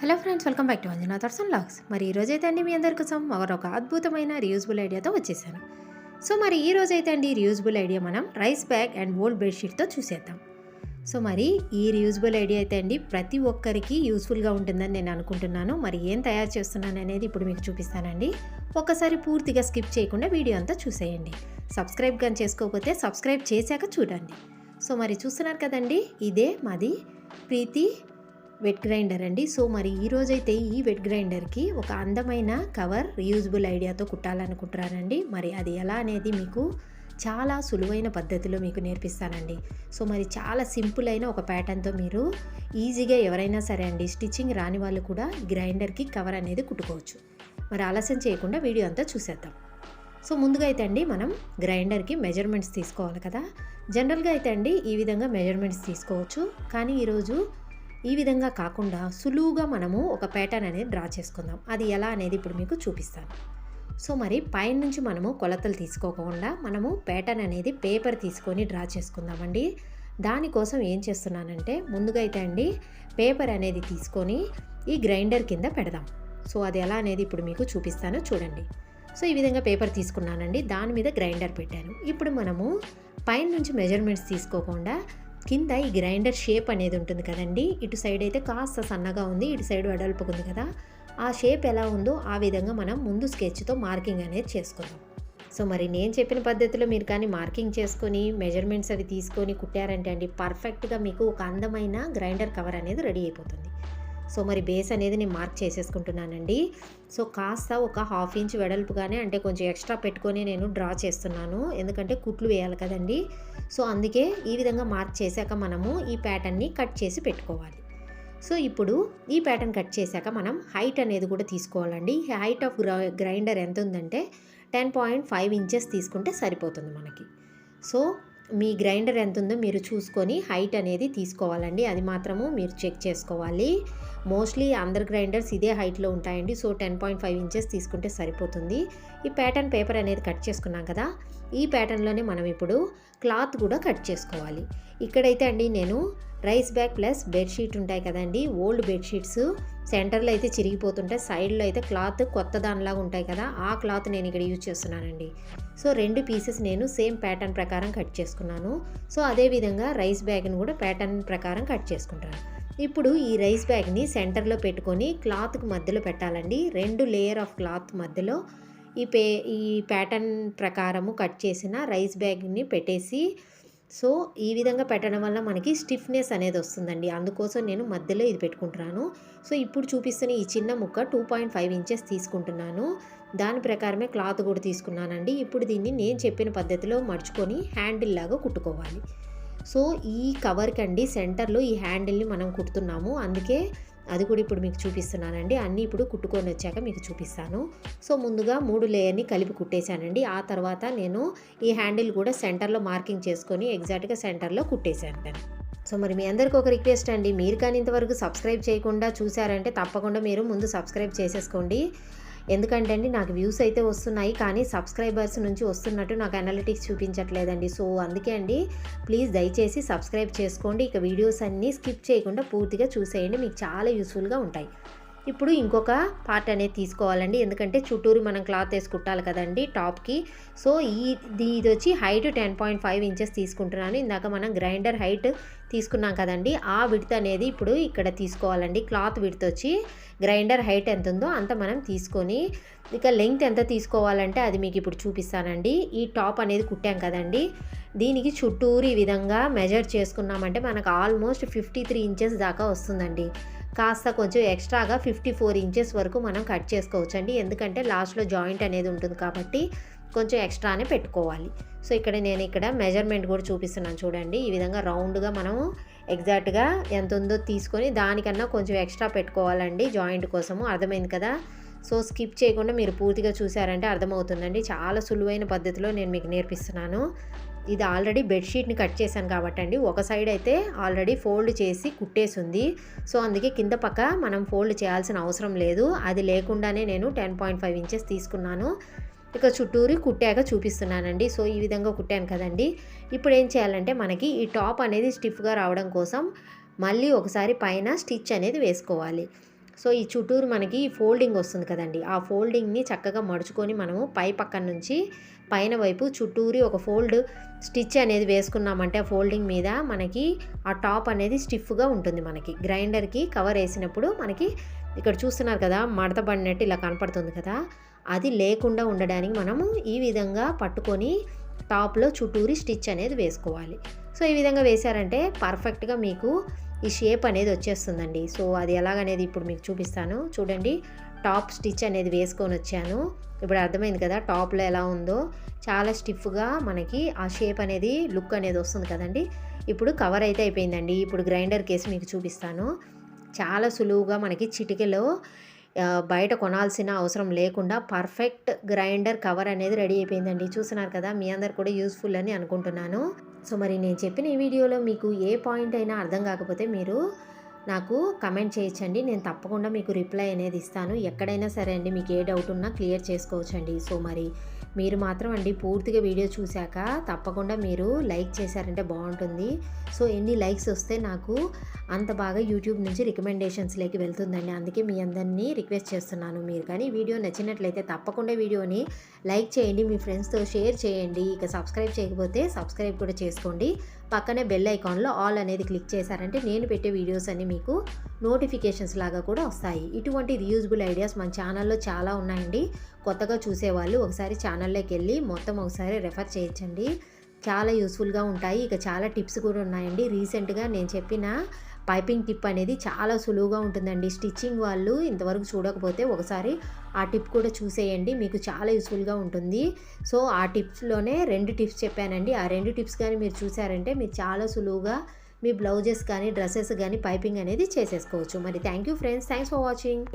Hello friends, welcome back to Anjana thoughts and vlogs. మరి ఈ రోజైతే అండి మీ అందరి కోసం ఒక అద్భుతమైన రియూజబుల్ ఐడియాతో వచ్చేసాను. సో మరి ఈ రోజైతే అండి రియూజబుల్ ఐడియా మనం రైస్ బ్యాగ్ అండ్ ఓల్డ్ బెడ్షీట్తో చూసేద్దాం. సో మరి ఈ రియూజబుల్ ఐడియా అయితే అండి ప్రతి ఒక్కరికి యూస్ఫుల్గా ఉంటుందని నేను అనుకుంటున్నాను. మరి ఏం తయారు చేస్తున్నాను అనేది ఇప్పుడు మీకు చూపిస్తానండి. ఒక్కసారి పూర్తిగా స్కిప్ చేయకుండా వీడియో అంతా చూసేయండి. సబ్స్క్రైబ్ కానీ చేసుకోకపోతే సబ్స్క్రైబ్ చేశాక చూడండి. సో మరి చూస్తున్నారు కదండి, ఇదే మాది ప్రీతి వెట్ గ్రైండర్ అండి. సో మరి ఈరోజైతే ఈ వెట్ గ్రైండర్కి ఒక అందమైన కవర్ రీయూజబుల్ ఐడియాతో కుట్టాలనుకుంటున్నానండి. మరి అది ఎలా అనేది మీకు చాలా సులువైన పద్ధతిలో మీకు నేర్పిస్తానండి. సో మరి చాలా సింపుల్ అయిన ఒక ప్యాటర్న్తో మీరు ఈజీగా ఎవరైనా సరే అండి స్టిచ్చింగ్ రాని వాళ్ళు కూడా ఈ గ్రైండర్కి కవర్ అనేది కుట్టుకోవచ్చు. మరి ఆలస్యం చేయకుండా వీడియో అంతా చూసేద్దాం. సో ముందుగా అయితే అండి మనం గ్రైండర్కి మెజర్మెంట్స్ తీసుకోవాలి కదా. జనరల్గా అయితే అండి ఈ విధంగా మెజర్మెంట్స్ తీసుకోవచ్చు, కానీ ఈరోజు ఈ విధంగా కాకుండా సులువుగా మనము ఒక ప్యాటర్న్ అనేది డ్రా చేసుకుందాం. అది ఎలా అనేది ఇప్పుడు మీకు చూపిస్తాను. సో మరి పైన నుంచి మనము కొలతలు తీసుకోకుండా మనము ప్యాటర్న్ అనేది పేపర్ తీసుకొని డ్రా చేసుకుందామండి. దానికోసం ఏం చేస్తున్నానంటే ముందుగా అయితే అండి పేపర్ అనేది తీసుకొని ఈ గ్రైండర్ కింద పెడదాం. సో అది ఎలా అనేది ఇప్పుడు మీకు చూపిస్తాను చూడండి. సో ఈ విధంగా పేపర్ తీసుకున్నానండి, దాని మీద గ్రైండర్ పెట్టాను. ఇప్పుడు మనము పైన నుంచి మెజర్మెంట్స్ తీసుకోకుండా కింద ఈ గ్రైండర్ షేప్ అనేది ఉంటుంది కదండి, ఇటు సైడ్ అయితే కాస్త సన్నగా ఉంది, ఇటు సైడ్ వెడల్పుగా ఉంది కదా, ఆ షేప్ ఎలా ఉందో ఆ విధంగా మనం ముందు స్కెచ్తో మార్కింగ్ అనేది చేసుకుందాం. సో మరి నేను చెప్పిన పద్ధతిలో మీరు కానీ మార్కింగ్ చేసుకొని మెజర్మెంట్స్ అవి తీసుకొని కుట్టారంటే అండి పర్ఫెక్ట్గా మీకు ఒక అందమైన గ్రైండర్ కవర్ అనేది రెడీ అయిపోతుంది. సో మరి బేస్ అనేది నేను మార్క్ చేసేసుకుంటున్నానండి. సో కాస్త ఒక 1/2 ఇంచ్ వెడల్పుగానే, అంటే కొంచెం ఎక్స్ట్రా పెట్టుకొని నేను డ్రా చేస్తున్నాను, ఎందుకంటే కుట్లు వేయాలి కదండి. సో అందుకే ఈ విధంగా మార్క్ చేశాక మనము ఈ ప్యాటర్న్ని కట్ చేసి పెట్టుకోవాలి. సో ఇప్పుడు ఈ ప్యాటర్న్ కట్ చేశాక మనం హైట్ అనేది కూడా తీసుకోవాలండి. హైట్ ఆఫ్ గ్రైండర్ ఎంత ఉందంటే 10.5 ఇంచెస్ తీసుకుంటే సరిపోతుంది మనకి. సో మీ గ్రైండర్ ఎంత ఉందో మీరు చూసుకొని హైట్ అనేది తీసుకోవాలండి, అది మాత్రము మీరు చెక్ చేసుకోవాలి. మోస్ట్లీ అందర్ గ్రైండర్స్ ఇదే హైట్లో ఉంటాయండి. సో 10.5 ఇంచెస్ తీసుకుంటే సరిపోతుంది. ఈ ప్యాటర్న్ పేపర్ అనేది కట్ చేసుకున్నాం కదా, ఈ ప్యాటర్న్లోనే మనం ఇప్పుడు క్లాత్ కూడా కట్ చేసుకోవాలి. ఇక్కడైతే అండి నేను రైస్ బ్యాగ్ ప్లస్ బెడ్షీట్ ఉంటాయి కదండి, ఓల్డ్ బెడ్షీట్స్ సెంటర్లో అయితే చిరిగిపోతుంటాయి, సైడ్లో అయితే క్లాత్ కొత్త దానిలాగా ఉంటాయి కదా, ఆ క్లాత్ నేను ఇక్కడ యూజ్ చేస్తున్నానండి. సో 2 పీసెస్ నేను సేమ్ ప్యాటర్న్ ప్రకారం కట్ చేసుకున్నాను. సో అదేవిధంగా రైస్ బ్యాగ్ని కూడా ప్యాటర్న్ ప్రకారం కట్ చేసుకుంటాను. ఇప్పుడు ఈ రైస్ బ్యాగ్ని సెంటర్లో పెట్టుకొని క్లాత్కి మధ్యలో పెట్టాలండి. 2 లేయర్ ఆఫ్ క్లాత్ మధ్యలో ఈ ప్యాటర్న్ ప్రకారము కట్ చేసిన రైస్ బ్యాగ్ని పెట్టేసి, సో ఈ విధంగా పెట్టడం వల్ల మనకి స్టిఫ్నెస్ అనేది వస్తుందండి, అందుకోసం నేను మధ్యలో ఇది పెట్టుకుంటున్నాను. సో ఇప్పుడు చూపిస్తున్న ఈ చిన్న ముక్క 2.5 ఇంచెస్ తీసుకుంటున్నాను, దాని ప్రకారమే క్లాత్ కూడా తీసుకున్నానండి. ఇప్పుడు దీన్ని నేను చెప్పిన పద్ధతిలో మడుచుకొని హ్యాండిల్ లాగా కుట్టుకోవాలి. సో ఈ కవర్కి అండి సెంటర్లో ఈ హ్యాండిల్ని మనం కుడుతున్నాము, అందుకే అది కూడా ఇప్పుడు మీకు చూపిస్తున్నానండి. అన్నీ ఇప్పుడు కుట్టుకొని వచ్చాక మీకు చూపిస్తాను. సో ముందుగా 3 లేయర్ని కలిపి కుట్టేశానండి. ఆ తర్వాత నేను ఈ హ్యాండిల్ కూడా సెంటర్లో మార్కింగ్ చేసుకొని ఎగ్జాక్ట్గా సెంటర్లో కుట్టేశాను. సో మరి మీ అందరికీ ఒక రిక్వెస్ట్ అండి, మీరు కానీ ఇంతవరకు సబ్స్క్రైబ్ చేయకుండా చూసారంటే తప్పకుండా మీరు ముందు సబ్స్క్రైబ్ చేసేసుకోండి. ఎందుకంటే అండి నాకు వ్యూస్ అయితే వస్తున్నాయి, కానీ సబ్స్క్రైబర్స్ నుంచి వస్తున్నట్టు నాకు అనలిటిక్స్ చూపించట్లేదండి. సో అందుకే అండి ప్లీజ్ దయచేసి సబ్స్క్రైబ్ చేసుకోండి. ఇక వీడియోస్ అన్నీ స్కిప్ చేయకుండా పూర్తిగా చూసేయండి, మీకు చాలా యూస్ఫుల్గా ఉంటాయి. ఇప్పుడు ఇంకొక పార్ట్ అనేది తీసుకోవాలండి, ఎందుకంటే చుట్టూరు మనం క్లాత్ వేసి కుట్టాలి కదండి టాప్కి. సో ఇది వచ్చి హైట్ 10.5 ఇంచెస్ తీసుకుంటున్నాను. ఇందాక మనం గ్రైండర్ హైట్ తీసుకున్నాం కదండి, ఆ విడ్త్ అనేది ఇప్పుడు ఇక్కడ తీసుకోవాలండి. క్లాత్ విడ్త్ వచ్చి గ్రైండర్ హైట్ ఎంత ఉందో అంత మనం తీసుకొని, ఇక లెంగ్త్ ఎంత తీసుకోవాలంటే అది మీకు ఇప్పుడు చూపిస్తానండి. ఈ టాప్ అనేది కుట్టాం కదండి, దీనికి చుట్టూరు ఈ విధంగా మెజర్ చేసుకున్నామంటే మనకు ఆల్మోస్ట్ 53 ఇంచెస్ దాకా వస్తుందండి. కాస్త కొంచెం ఎక్స్ట్రాగా 54 ఇంచెస్ వరకు మనం కట్ చేసుకోవచ్చండి, ఎందుకంటే లాస్ట్లో జాయింట్ అనేది ఉంటుంది కాబట్టి కొంచెం ఎక్స్ట్రానే పెట్టుకోవాలి. సో నేను ఇక్కడ మెజర్మెంట్ కూడా చూపిస్తున్నాను చూడండి. ఈ విధంగా రౌండ్గా మనము ఎగ్జాక్ట్గా ఎంత ఉందో తీసుకొని దానికన్నా కొంచెం ఎక్స్ట్రా పెట్టుకోవాలండి జాయింట్ కోసము, అర్థమైంది కదా. సో స్కిప్ చేయకుండా మీరు పూర్తిగా చూసారంటే అర్థమవుతుందండి, చాలా సులువైన పద్ధతిలో నేను మీకు నేర్పిస్తున్నాను. ఇది ఆల్రెడీ బెడ్షీట్ని కట్ చేశాను కాబట్టి అండి ఒక సైడ్ అయితే ఆల్రెడీ ఫోల్డ్ చేసి కుట్టేసి ఉంది. సో అందుకే కింద పక్క మనం ఫోల్డ్ చేయాల్సిన అవసరం లేదు, అది లేకుండానే నేను 10.5 ఇంచెస్ తీసుకున్నాను. ఇక చుట్టూరు కుట్టాక చూపిస్తున్నానండి. సో ఈ విధంగా కుట్టాను కదండి. ఇప్పుడు ఏం చేయాలంటే మనకి ఈ టాప్ అనేది స్టిఫ్గా రావడం కోసం మళ్ళీ ఒకసారి పైన స్టిచ్ అనేది వేసుకోవాలి. సో ఈ చుట్టూరు మనకి ఫోల్డింగ్ వస్తుంది కదండి, ఆ ఫోల్డింగ్ని చక్కగా మడుచుకొని మనము పై పక్కన నుంచి పైన వైపు చుట్టూరి ఒక ఫోల్డ్ స్టిచ్ అనేది వేసుకున్నామంటే ఆ ఫోల్డింగ్ మీద మనకి ఆ టాప్ అనేది స్టిఫ్గా ఉంటుంది. మనకి గ్రైండర్కి కవర్ వేసినప్పుడు మనకి ఇక్కడ చూస్తున్నారు కదా, మడత పడినట్టు ఇలా కనపడుతుంది కదా, అది లేకుండా ఉండడానికి మనము ఈ విధంగా పట్టుకొని టాప్లో చుట్టూరి స్టిచ్ అనేది వేసుకోవాలి. సో ఈ విధంగా వేశారంటే పర్ఫెక్ట్గా మీకు ఈ షేప్ అనేది వచ్చేస్తుందండి. సో అది ఎలాగనేది ఇప్పుడు మీకు చూపిస్తాను. చూడండి, టాప్ స్టిచ్ అనేది వేసుకొని వచ్చాను. ఇప్పుడు అర్థమైంది కదా టాప్లో ఎలా ఉందో, చాలా స్టిఫ్గా మనకి ఆ షేప్ అనేది లుక్ అనేది వస్తుంది కదండి. ఇప్పుడు కవర్ అయితే అయిపోయిందండి. ఇప్పుడు గ్రైండర్ కేసి మీకు చూపిస్తాను. చాలా సులువుగా మనకి చిటికెలో బయట కొనాల్సిన అవసరం లేకుండా పర్ఫెక్ట్ గ్రైండర్ కవర్ అనేది రెడీ అయిపోయిందండి. చూస్తున్నారు కదా, మీ అందరు కూడా యూస్ఫుల్ అని అనుకుంటున్నాను. సో మరి నేను చెప్పిన ఈ వీడియోలో మీకు ఏ పాయింట్ అయినా అర్థం కాకపోతే మీరు నాకు కమెంట్ చేయొచ్చండి. నేను తప్పకుండా మీకు రిప్లై అనేది ఇస్తాను. ఎక్కడైనా సరే అండి, మీకు ఏ డౌట్ ఉన్నా క్లియర్ చేసుకోవచ్చండి. సో మరి మీరు మాత్రం అండి పూర్తిగా వీడియో చూశాక తప్పకుండా మీరు లైక్ చేశారంటే బాగుంటుంది. సో ఎన్ని లైక్స్ వస్తే నాకు అంత బాగా యూట్యూబ్ నుంచి రికమెండేషన్స్లోకి వెళ్తుందండి. అందుకే మీ అందరినీ రిక్వెస్ట్ చేస్తున్నాను. మీరు కానీ వీడియో నచ్చినట్లయితే తప్పకుండా వీడియోని లైక్ చేయండి, మీ ఫ్రెండ్స్తో షేర్ చేయండి. ఇక సబ్స్క్రైబ్ చేయకపోతే సబ్స్క్రైబ్ కూడా చేసుకోండి. పక్కనే బెల్ ఐకాన్లో ఆల్ అనేది క్లిక్ చేశారంటే నేను పెట్టే వీడియోస్ అన్నీ మీకు నోటిఫికేషన్స్ లాగా కూడా వస్తాయి. ఇటువంటి రీయూజబుల్ ఐడియాస్ మన ఛానల్లో చాలా ఉన్నాయండి. కొత్తగా చూసేవాళ్ళు ఒకసారి ఛానల్లోకి వెళ్ళి మొత్తం ఒకసారి రెఫర్ చేయొచ్చండి. చాలా యూస్ఫుల్గా ఉంటాయి. ఇక చాలా టిప్స్ కూడా ఉన్నాయండి. రీసెంట్గా నేను చెప్పిన పైపింగ్ టిప్ అనేది చాలా సులువుగా ఉంటుందండి. స్టిచ్చింగ్ వాళ్ళు ఇంతవరకు చూడకపోతే ఒకసారి ఆ టిప్ కూడా చూసేయండి, మీకు చాలా యూస్ఫుల్గా ఉంటుంది. సో ఆ టిప్స్లోనే 2 టిప్స్ చెప్పానండి. ఆ 2 టిప్స్ కానీ మీరు చూసారంటే మీరు చాలా సులువుగా మీ బ్లౌజెస్ కానీ డ్రెస్సెస్ కానీ పైపింగ్ అనేది చేసేసుకోవచ్చు. మరి thank you friends, thanks for watching.